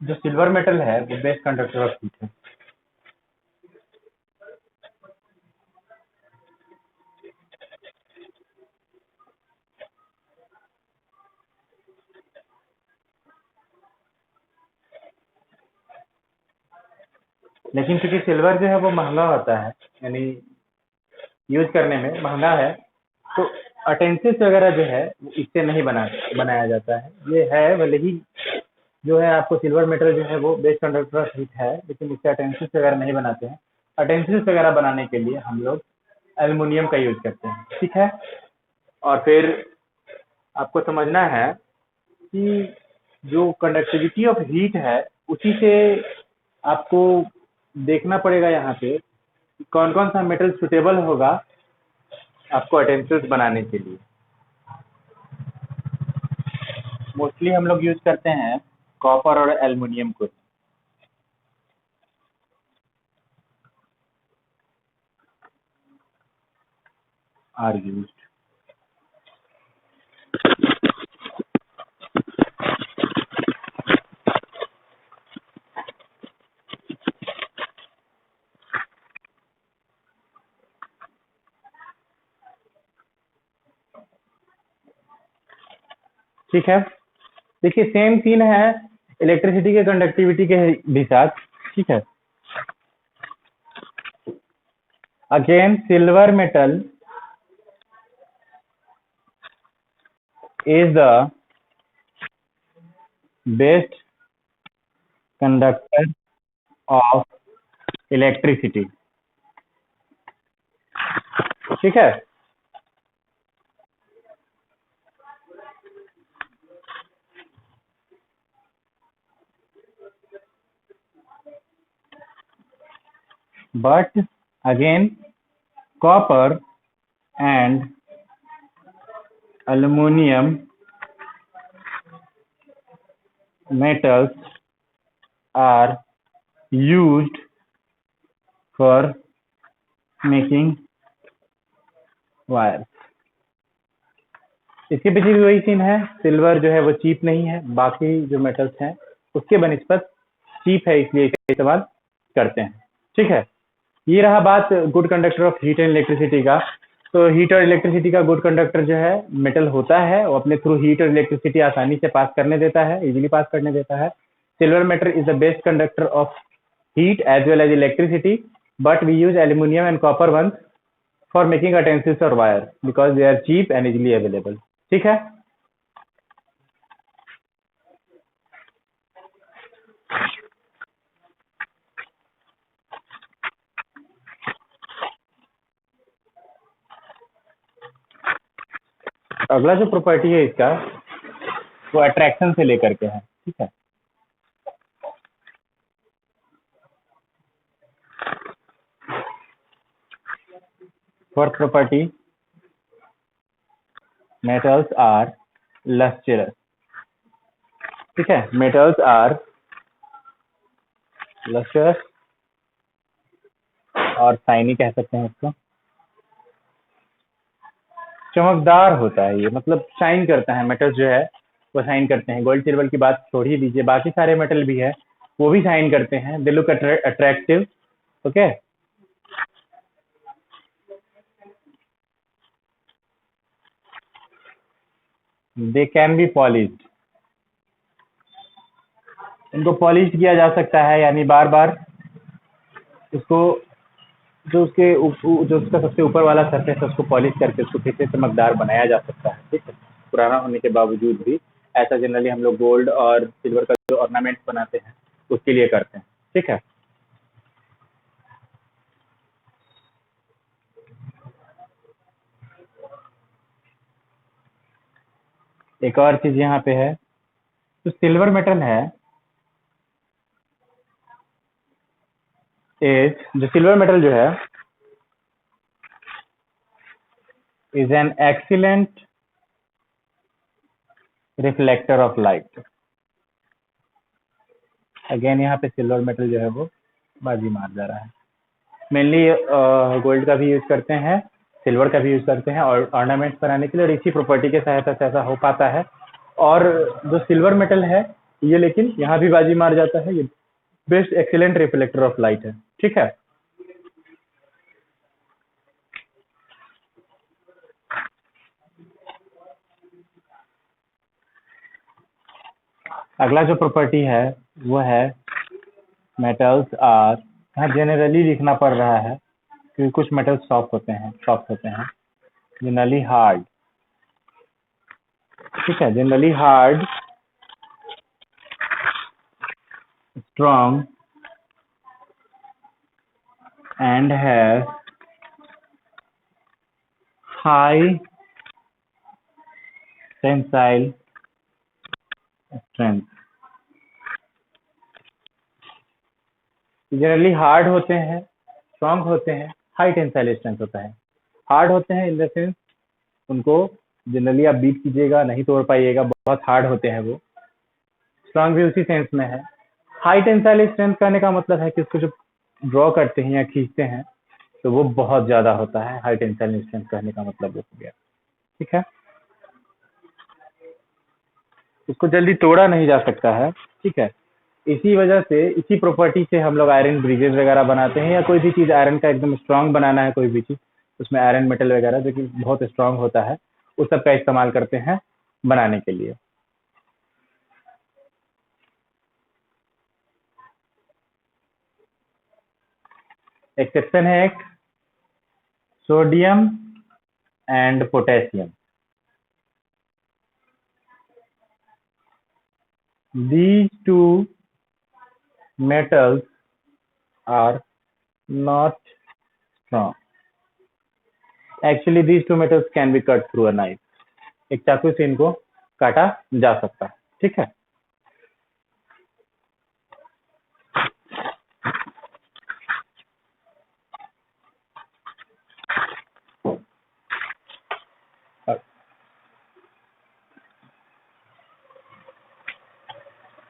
जो silver metal है वो बेस्ट कंडक्टर ऑफ हीट है। लेकिन क्योंकि सिल्वर जो है वो महंगा होता है, यानी यूज करने में महंगा है, तो अटेंसिस वगैरह जो है वो इससे नहीं बनाया जाता है। ये है भले ही जो है आपको सिल्वर मेटल जो है वो बेस्ट कंडक्टर ऑफ हीट है, लेकिन इससे अटेंसिस वगैरह नहीं बनाते हैं। अटेंसिस वगैरह बनाने के लिए हम लोग एल्युमिनियम का यूज करते हैं, ठीक है। और फिर आपको समझना है कि जो कंडक्टिविटी ऑफ हीट है उसी से आपको देखना पड़ेगा यहाँ पे कौन कौन सा मेटल सुटेबल होगा आपको अटेंसिस बनाने के लिए। मोस्टली हम लोग यूज करते हैं कॉपर और एल्युमिनियम को। आर यूज ठीक है। देखिए सेम सीन है इलेक्ट्रिसिटी के कंडक्टिविटी के भी साथ, ठीक है। Again silver metal is the best conductor of electricity, ठीक है। But again copper and aluminum metals are used for making wires। इसके पीछे भी वही सीन है, सिल्वर जो है वो चीप नहीं है, बाकी जो मेटल्स हैं उसके बनिस्बत चीप है, इसलिए इसे इस्तेमाल करते हैं, ठीक है। ये रहा बात good conductor of heat and electricity का। तो हीट और इलेक्ट्रिसिटी का गुड कंडक्टर जो है मेटल होता है, वो अपने थ्रू हीट और इलेक्ट्रिसिटी आसानी से पास करने देता है, इजीली पास करने देता है। Silver metal is the best conductor of heat as well as electricity, but we use aluminium and copper ones for making utensils और wire because they are cheap and easily available, ठीक है। अगला जो property है इसका वो attraction से लेकर के है, ठीक है। Fourth property, metals are lustrous, ठीक है। metals are lustrous और शाइनी कह सकते हैं इसको, चमकदार होता है ये, मतलब शाइन करता है। मेटल जो है वो शाइन करते हैं। गोल्ड सिल्वर की बात छोड़ ही दीजिए, बाकी सारे मेटल भी है वो भी शाइन करते हैं। They look attractive, okay. They can be polished, इनको पॉलिश किया जा सकता है, यानी बार बार उसको जो उसका सबसे ऊपर वाला सरफेस है उसको पॉलिश करके उसको फिर से चमकदार बनाया जा सकता है, ठीक है। पुराना होने के बावजूद भी ऐसा जनरली हम लोग गोल्ड और सिल्वर का जो ऑर्नामेंट बनाते हैं उसके लिए करते हैं, ठीक है। एक और चीज यहाँ पे है, तो सिल्वर मेटल है जो सिल्वर मेटल जो है is an excellent reflector of light. Again यहाँ पे सिल्वर मेटल जो है वो बाजी मार जा रहा है। मेनली गोल्ड का भी यूज करते हैं, सिल्वर का भी यूज करते हैं और ऑर्नामेंट्स बनाने के लिए, और इसी प्रॉपर्टी के सहायता से ऐसा हो पाता है। और जो सिल्वर मेटल है ये लेकिन यहाँ भी बाजी मार जाता है। ये best excellent reflector of light है। ठीक है, अगला जो प्रॉपर्टी है वो है मेटल्स आर, यहाँ जनरली लिखना पड़ रहा है क्योंकि कुछ मेटल्स सॉफ्ट होते हैं जनरली हार्ड। ठीक है, generally hard, strong and have high tensile strength. Generally hard होते हैं, स्ट्रॉन्ग होते हैं, हाई टेंसाइल स्ट्रेंथ होता है। हार्ड होते हैं इन द सेंस उनको जनरली आप बीट कीजिएगा नहीं तोड़ पाइएगा, बहुत हार्ड होते हैं वो। स्ट्रॉन्ग भी उसी सेंस में है। हाई टेंसाइल स्ट्रेंथ कहने का मतलब है कि उसको जब ड्रॉ करते हैं या खींचते हैं तो वो बहुत ज्यादा होता है। हाई टेंसाइल स्ट्रेंथ कहने का मतलब वो हो गया। ठीक है, उसको जल्दी तोड़ा नहीं जा सकता है। ठीक है, इसी वजह से, इसी प्रॉपर्टी से हम लोग आयरन ब्रिजेस वगैरह बनाते हैं, या कोई भी चीज आयरन का एकदम स्ट्रांग बनाना है, कोई भी चीज उसमें आयरन मेटल वगैरह जो कि बहुत स्ट्रांग होता है उस सब का इस्तेमाल करते हैं बनाने के लिए। एक्सेप्शन है एक, sodium and potassium. these two metals are not strong. Actually these two metals can be cut through a knife. एक चाकू से इनको काटा जा सकता है। ठीक है,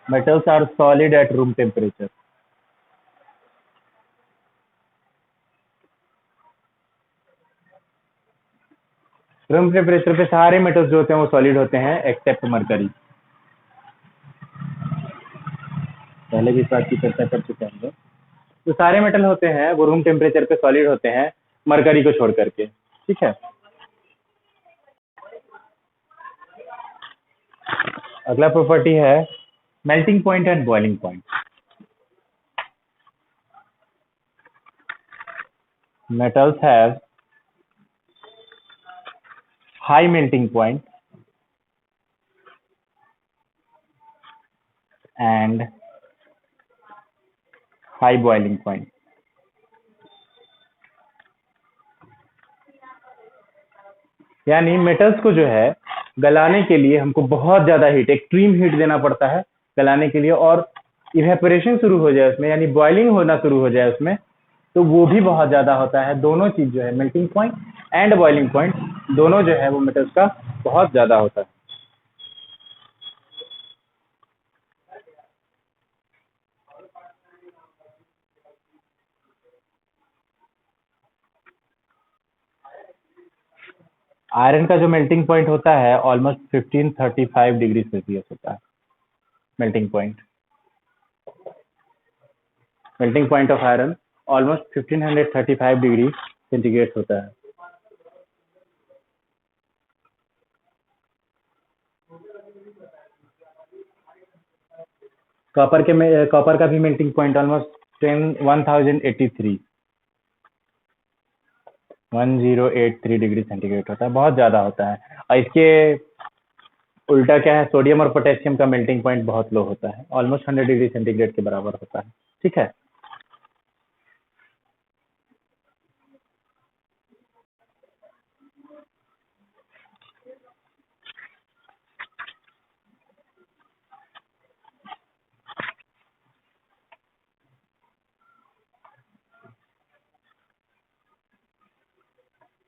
metals are solid at room temperature. Room temperature पे सारे मेटल्स जो होते हैं वो सॉलिड होते हैं एक्सेप्ट मरकरी। पहले भी इस बात की चर्चा कर चुके हैं हम लोग। तो सारे मेटल होते हैं वो रूम टेम्परेचर पे सॉलिड होते हैं मरकरी को छोड़ करके। ठीक है, अगला प्रॉपर्टी है melting point and boiling point. Metals have high melting point and high boiling point. यानी मेटल्स को जो है गलाने के लिए हमको बहुत ज्यादा हीट, एक्सट्रीम हीट देना पड़ता है गलाने के लिए, और इवेपोरेशन शुरू हो जाए उसमें, यानी बॉइलिंग होना शुरू हो जाए उसमें, तो वो भी बहुत ज्यादा होता है। दोनों चीज जो है melting point and boiling point दोनों जो है वो मेटल्स का बहुत ज्यादा होता है। आयरन का जो मेल्टिंग पॉइंट होता है ऑलमोस्ट 1535 डिग्री सेल्सियस होता है। Melting point of iron almost 1535 degree centigrade होता है। कॉपर का भी melting point almost 1083 degree centigrade होता है, बहुत ज्यादा होता है। और इसके उल्टा क्या है, सोडियम और पोटेशियम का मेल्टिंग पॉइंट बहुत लो होता है, ऑलमोस्ट 100 डिग्री सेंटीग्रेड के बराबर होता है। ठीक है,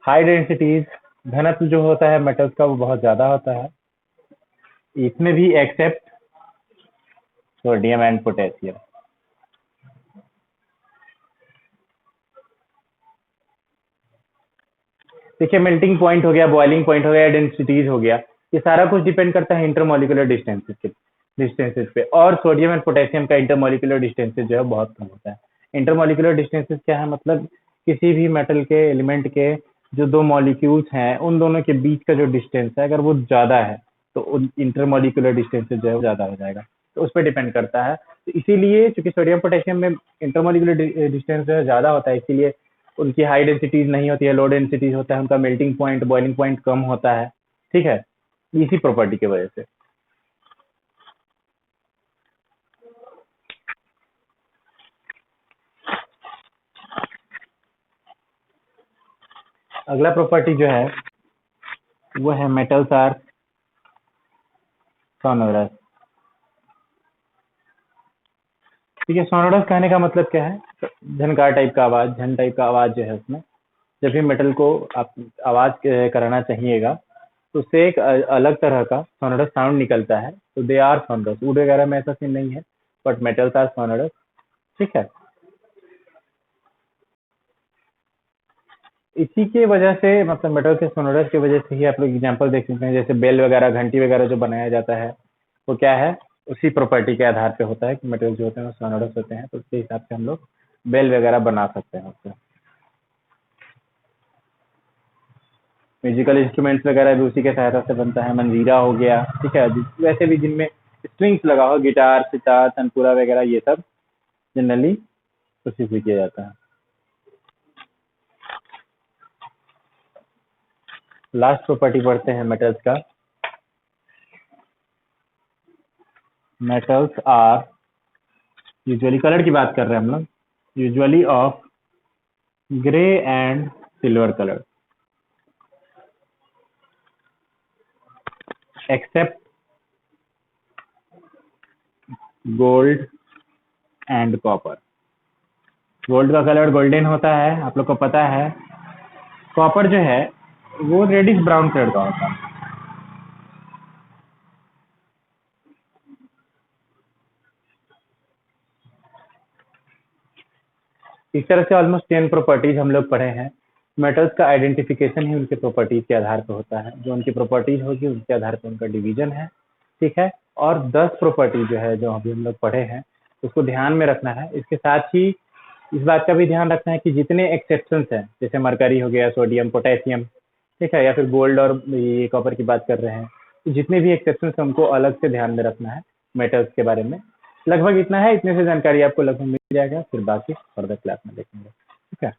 हाई डेंसिटीज, घनत्व जो होता है मेटल्स का वो बहुत ज्यादा होता है, इसमें भी एक्सेप्ट सोडियम एंड पोटेशियम। देखिए मेल्टिंग पॉइंट हो गया, बॉइलिंग पॉइंट हो गया, डेंसिटीज हो गया, ये सारा कुछ डिपेंड करता है इंटरमोलिकुलर डिस्टेंसेस के। डिस्टेंसेज पे, और सोडियम एंड पोटेशियम का इंटरमोलिकुलर डिस्टेंसेज जो है बहुत कम होता है। इंटरमोलिकुलर डिस्टेंसेज क्या है, मतलब किसी भी मेटल के एलिमेंट के जो दो मॉलिक्यूल्स हैं उन दोनों के बीच का जो डिस्टेंस है अगर वो ज़्यादा है तो इंटरमोलिकुलर डिस्टेंसेज जो है वो ज़्यादा हो जाएगा, तो उस पर डिपेंड करता है। तो इसीलिए चूंकि सोडियम पोटेशियम में इंटरमोलिकुलर डिस्टेंस जो है ज़्यादा होता है, इसीलिए उनकी हाई डेंसिटीज नहीं होती है, लो डेंसिटीज होता है, उनका मेल्टिंग पॉइंट बॉइलिंग पॉइंट कम होता है। ठीक है, इसी प्रॉपर्टी की वजह से। अगला प्रॉपर्टी जो है वो है मेटल्स आर सोनोरस। ठीक है, सोनोरस कहने का मतलब क्या है, झनकार टाइप का आवाज, झन टाइप का आवाज जो है उसमें, जब भी मेटल को आप आवाज कराना चाहिएगा तो उससे एक अलग तरह का सोनोरस साउंड निकलता है, तो दे आर सोनोरस। वुड वगैरह में ऐसा सीन नहीं है, बट मेटल्स आर सोनोरस। ठीक है, इसी के वजह से, मतलब मेटल के सोनोरस की वजह से ही आप लोग एग्जांपल देख सकते हैं, जैसे बेल वगैरह, घंटी वगैरह जो बनाया जाता है वो क्या है, उसी प्रॉपर्टी के आधार पे होता है कि मेटल जो होते हैं वो सोनोरस होते हैं, तो उसके हिसाब से हम लोग बेल वगैरह बना सकते हैं उससे। म्यूजिकल इंस्ट्रूमेंट्स वगैरह भी उसी के सहायता से बनता है, मंजीरा हो गया। ठीक है, वैसे भी जिनमें स्ट्रिंग्स लगा हो, गिटार, सितार, तनपुरा वगैरह, ये सब जनरली उसी से किया जाता है। लास्ट प्रॉपर्टी पढ़ते हैं मेटल्स का। मेटल्स आर यूजुअली, कलर की बात कर रहे हैं हम लोग, usually of grey and silver colour except gold and copper. Gold का कलर गोल्डन होता है, आप लोग को पता है। कॉपर जो है वो रेडिश ब्राउन कलर का होता है। इस तरह से ऑलमोस्ट 10 प्रॉपर्टीज हम लोग पढ़े हैं। मेटल्स का आइडेंटिफिकेशन ही उनके प्रॉपर्टीज के आधार पर होता है, जो उनकी प्रॉपर्टीज होगी उसके आधार पर उनका डिवीजन है। ठीक है, और 10 प्रॉपर्टी जो है जो अभी हम लोग पढ़े हैं उसको ध्यान में रखना है। इसके साथ ही इस बात का भी ध्यान रखना है कि जितने एक्सेप्शंस हैं, जैसे मरकरी हो गया, सोडियम, पोटेशियम, ठीक है, या फिर गोल्ड और ये कॉपर की बात कर रहे हैं, तो जितने भी एक्सेप्शंस हैं उनको अलग से ध्यान में रखना है मेटल्स के बारे में। लगभग इतना है, इतने से जानकारी आपको लगभग मिल जाएगा, फिर बाकी फर्दर क्लास में देखेंगे। ठीक है।